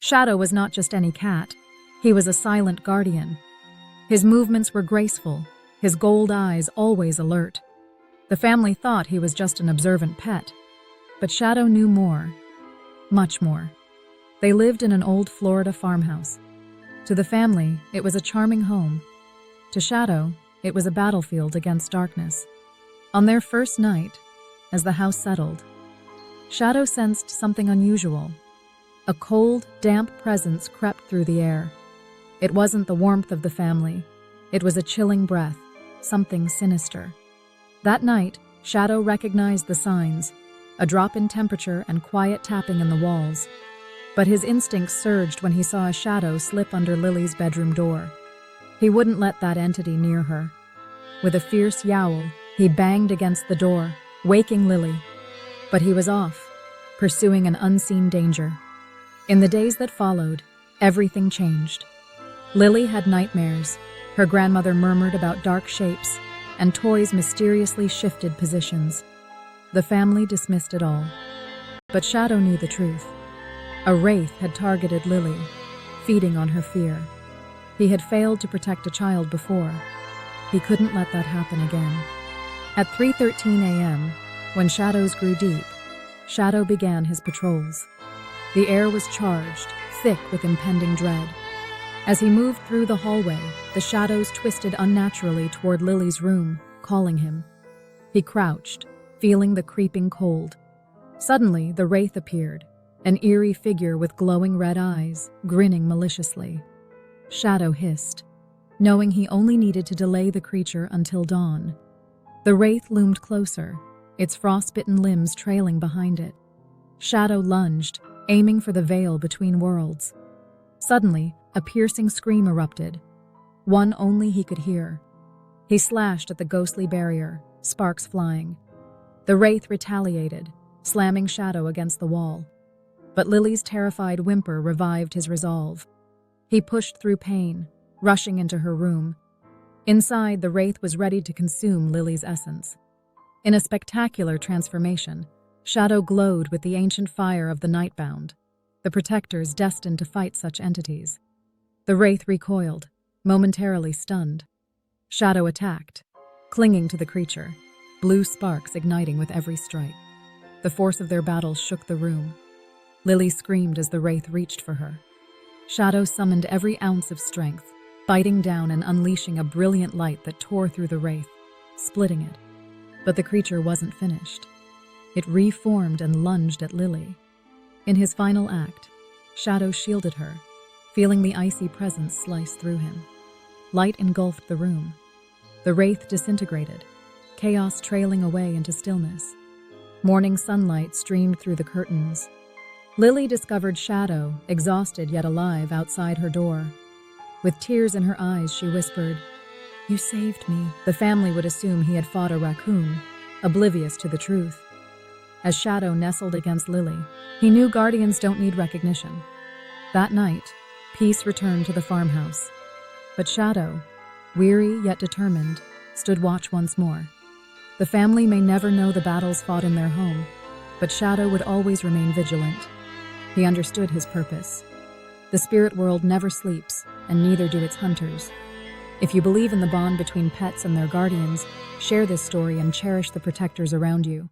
Shadow was not just any cat. He was a silent guardian. His movements were graceful, his gold eyes always alert. The family thought he was just an observant pet. But Shadow knew more, much more. They lived in an old Florida farmhouse. To the family, it was a charming home. To Shadow, it was a battlefield against darkness. On their first night, as the house settled, Shadow sensed something unusual. A cold, damp presence crept through the air. It wasn't the warmth of the family. It was a chilling breath, something sinister. That night, Shadow recognized the signs, a drop in temperature and quiet tapping in the walls. But his instincts surged when he saw a shadow slip under Lily's bedroom door. He wouldn't let that entity near her. With a fierce yowl, he banged against the door, waking Lily. But he was off, pursuing an unseen danger. In the days that followed, everything changed. Lily had nightmares. Her grandmother murmured about dark shapes, and toys mysteriously shifted positions. The family dismissed it all. But Shadow knew the truth. A wraith had targeted Lily, feeding on her fear. He had failed to protect a child before. He couldn't let that happen again. At 3:13 a.m., when shadows grew deep, Shadow began his patrols. The air was charged, thick with impending dread. As he moved through the hallway, the shadows twisted unnaturally toward Lily's room, calling him. He crouched, feeling the creeping cold. Suddenly, the wraith appeared, an eerie figure with glowing red eyes, grinning maliciously. Shadow hissed, knowing he only needed to delay the creature until dawn. The wraith loomed closer, its frostbitten limbs trailing behind it. Shadow lunged, aiming for the veil between worlds. Suddenly, a piercing scream erupted, one only he could hear. He slashed at the ghostly barrier, sparks flying. The wraith retaliated, slamming Shadow against the wall. But Lily's terrified whimper revived his resolve. He pushed through pain, rushing into her room. Inside, the wraith was ready to consume Lily's essence. In a spectacular transformation, Shadow glowed with the ancient fire of the Nightbound, the protectors destined to fight such entities. The wraith recoiled, momentarily stunned. Shadow attacked, clinging to the creature, blue sparks igniting with every strike. The force of their battle shook the room. Lily screamed as the wraith reached for her. Shadow summoned every ounce of strength, biting down and unleashing a brilliant light that tore through the wraith, splitting it. But the creature wasn't finished. It reformed and lunged at Lily. In his final act, Shadow shielded her, feeling the icy presence slice through him. Light engulfed the room. The wraith disintegrated, chaos trailing away into stillness. Morning sunlight streamed through the curtains. Lily discovered Shadow, exhausted yet alive, outside her door. With tears in her eyes, she whispered, "You saved me." The family would assume he had fought a raccoon, oblivious to the truth. As Shadow nestled against Lily, he knew guardians don't need recognition. That night, peace returned to the farmhouse. But Shadow, weary yet determined, stood watch once more. The family may never know the battles fought in their home, but Shadow would always remain vigilant. He understood his purpose. The spirit world never sleeps, and neither do its hunters. If you believe in the bond between pets and their guardians, share this story and cherish the protectors around you.